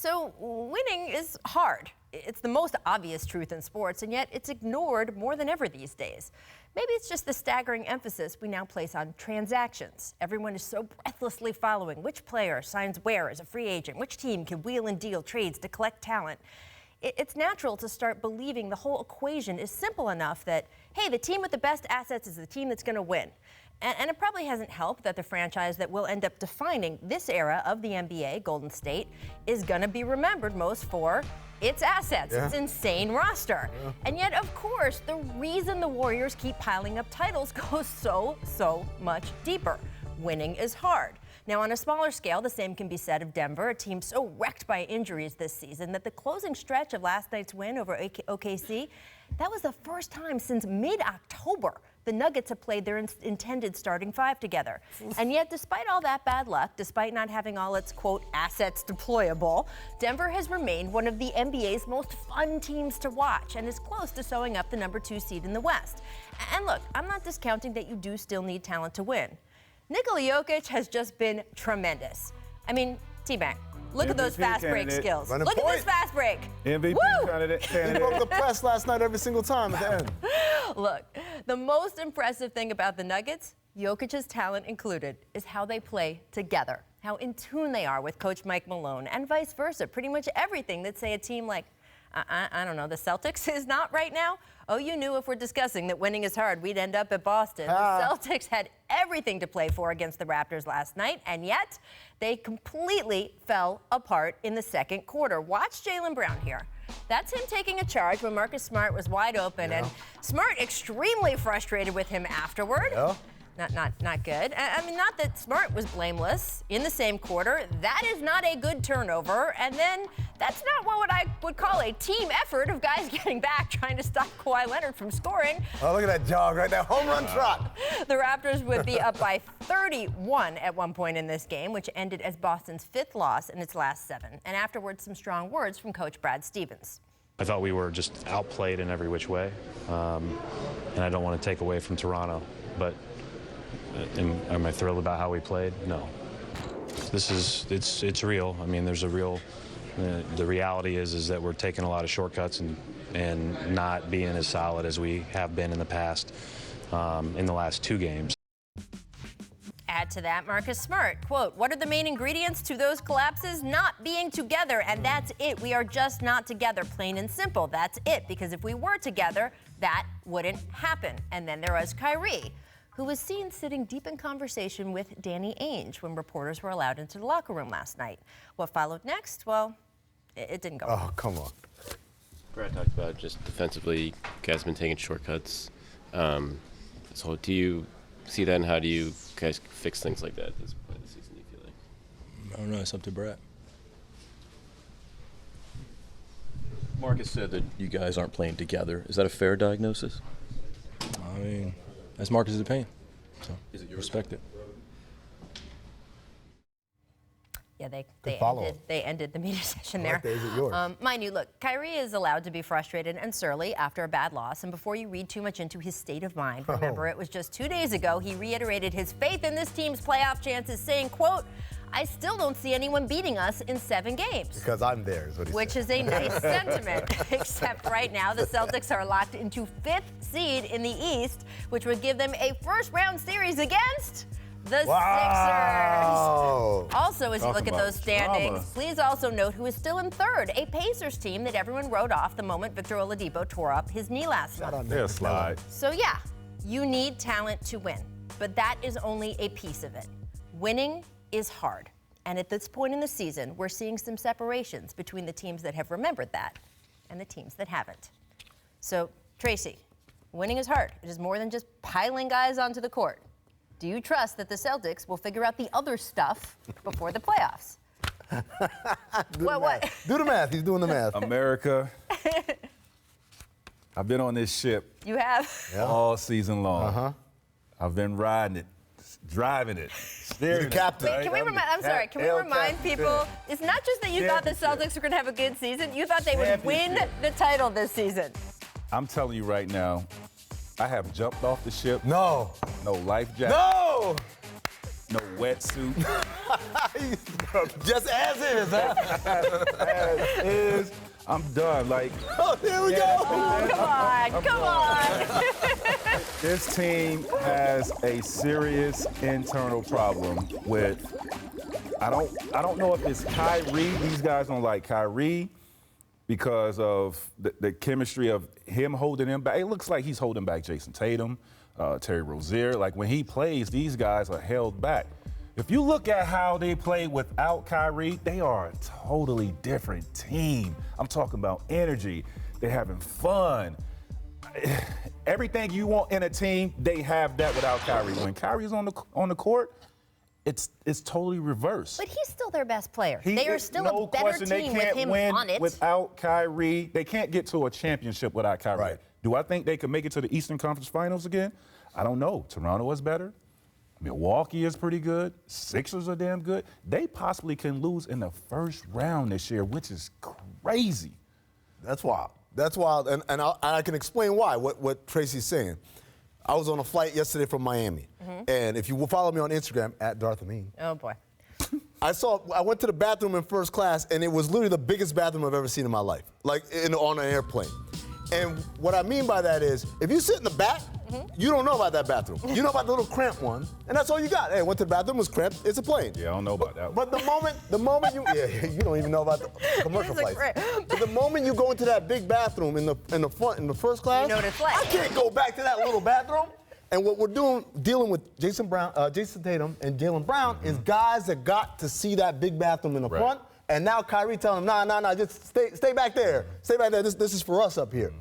So winning is hard. It's the most obvious truth in sports, and yet it's ignored more than ever these days. Maybe it's just the staggering emphasis we now place on transactions. Everyone is so breathlessly following which player signs where as a free agent, which team can wheel and deal trades to collect talent. It's natural to start believing the whole equation is simple enough that, hey, the team with the best assets is the team that's going to win. And it probably hasn't helped that the franchise that will end up defining this era of the NBA, Golden State, is going to be remembered most for its assets, its insane roster. And yet, of course, the reason the Warriors keep piling up titles goes so much deeper. Winning is hard. Now, on a smaller scale, the same can be said of Denver, a team so wrecked by injuries this season that the closing stretch of last night's win over OKC, that was the first time since mid-October the Nuggets have played their intended starting five together. And yet, despite all that bad luck, despite not having all its, quote, assets deployable, Denver has remained one of the NBA's most fun teams to watch and is close to sewing up the #2 seed in the West. And look, I'm not discounting that you do still need talent to win. Nikola Jokic has just been tremendous. I mean, T-Bang, look at those fast break skills. Look at this fast break. MVP candidate. He broke the press last night every single time at the end. Look, the most impressive thing about the Nuggets, Jokic's talent included, is how they play together, how in tune they are with Coach Mike Malone, and vice versa. Pretty much everything that, say, a team like, I don't know, the Celtics is not right now. Oh, you knew if we're discussing that winning is hard, we'd end up at Boston. The Celtics had everything to play for against the Raptors last night, and yet they completely fell apart in the second quarter. Watch Jaylen Brown here. That's him taking a charge when Marcus Smart was wide open, and Smart extremely frustrated with him afterward. Not good. I mean, not that Smart was blameless in the same quarter. That is not a good turnover. And then that's not what I would call a team effort of guys getting back, trying to stop Kawhi Leonard from scoring. Oh, look at that jog right there. Home run trot. The Raptors would be up by 31 at one point in this game, which ended as Boston's 5th loss in its last 7. And afterwards, some strong words from Coach Brad Stevens. I thought we were just outplayed in every which way. And I don't want to take away from Toronto, but am I thrilled about how we played? No. It's real. I mean, there's a real, the reality is that we're taking a lot of shortcuts and not being as solid as we have been in the past in the last 2 games. Add to that, Marcus Smart, quote, what are the main ingredients to those collapses? Not being together, and that's it. We are just not together, plain and simple. That's it, because if we were together, that wouldn't happen. And then there was Kyrie, who was seen sitting deep in conversation with Danny Ainge when reporters were allowed into the locker room last night. What followed next? Well, it didn't go well. Oh, come on. Brad talked about just defensively, you guys have been taking shortcuts. So do you see that, and how do you guys fix things like that at this point of the season, do you feel like? I don't know. It's up to Brad. Marcus said that you guys aren't playing together. Is that a fair diagnosis? I mean, that's Marcus's opinion, so respect it. Yeah, they ended the media session there. Is it yours? Mind you, look, Kyrie is allowed to be frustrated and surly after a bad loss. And before you read too much into his state of mind, remember it was just 2 days ago he reiterated his faith in this team's playoff chances, saying, quote, I still don't see anyone beating us in 7 games. Because I'm there, is what he said. Which is a nice sentiment, except right now the Celtics are locked into 5th seed in the East, which would give them a first-round series against the Sixers. Also, as you look at those standings, please also note who is still in 3rd, a Pacers team that everyone wrote off the moment Victor Oladipo tore up his knee last month. They'll slide. So yeah, you need talent to win, but that is only a piece of it. Winning is hard. And at this point in the season, we're seeing some separations between the teams that have remembered that and the teams that haven't. So, Tracy, winning is hard. It is more than just piling guys onto the court. Do you trust that the Celtics will figure out the other stuff before the playoffs? What? Do the math. He's doing the math. America. I've been on this ship. You have? All season long. I've been riding it, driving it, steering the captain. Wait, can we remind people, it's not just that you thought the Celtics were going to have a good season, you thought they would win the title this season. I'm telling you right now, I have jumped off the ship. No life jacket. No wetsuit. Just as is, huh? As is, I'm done. Like, Oh, here we go. Come on. this team has a serious internal problem with. I don't know if it's Kyrie. These guys don't like Kyrie because of the chemistry of him holding him back. It looks like he's holding back Jayson Tatum, Terry Rozier. Like when he plays, these guys are held back. If you look at how they play without Kyrie, they are a totally different team. I'm talking about energy. They're having fun. Everything you want in a team, they have that without Kyrie. When Kyrie's on the court, it's totally reversed. But he's still their best player. They are still a better team with him on it. Without Kyrie. They can't get to a championship without Kyrie. Right. Do I think they could make it to the Eastern Conference Finals again? I don't know. Toronto is better. Milwaukee is pretty good. Sixers are damn good. They possibly can lose in the first round this year, which is crazy. That's wild. That's wild, and I can explain why, what Tracy's saying. I was on a flight yesterday from Miami, and if you will follow me on Instagram, @Amin. Oh, boy. I went to the bathroom in first class, and it was literally the biggest bathroom I've ever seen in my life, like on an airplane. And what I mean by that is, if you sit in the back, you don't know about that bathroom. You know about the little cramped one, and that's all you got. Hey, went to the bathroom, was cramped, it's a plane. Yeah, I don't know about that one. But the moment you, you don't even know about the commercial flights. But the moment you go into that big bathroom in the front, in the first class, You know what it's like. I can't go back to that little bathroom. And what we're dealing with Jayson Tatum and Jaylen Brown is guys that got to see that big bathroom in the front, and now Kyrie telling them, nah, just stay back there. Stay back there. This is for us up here.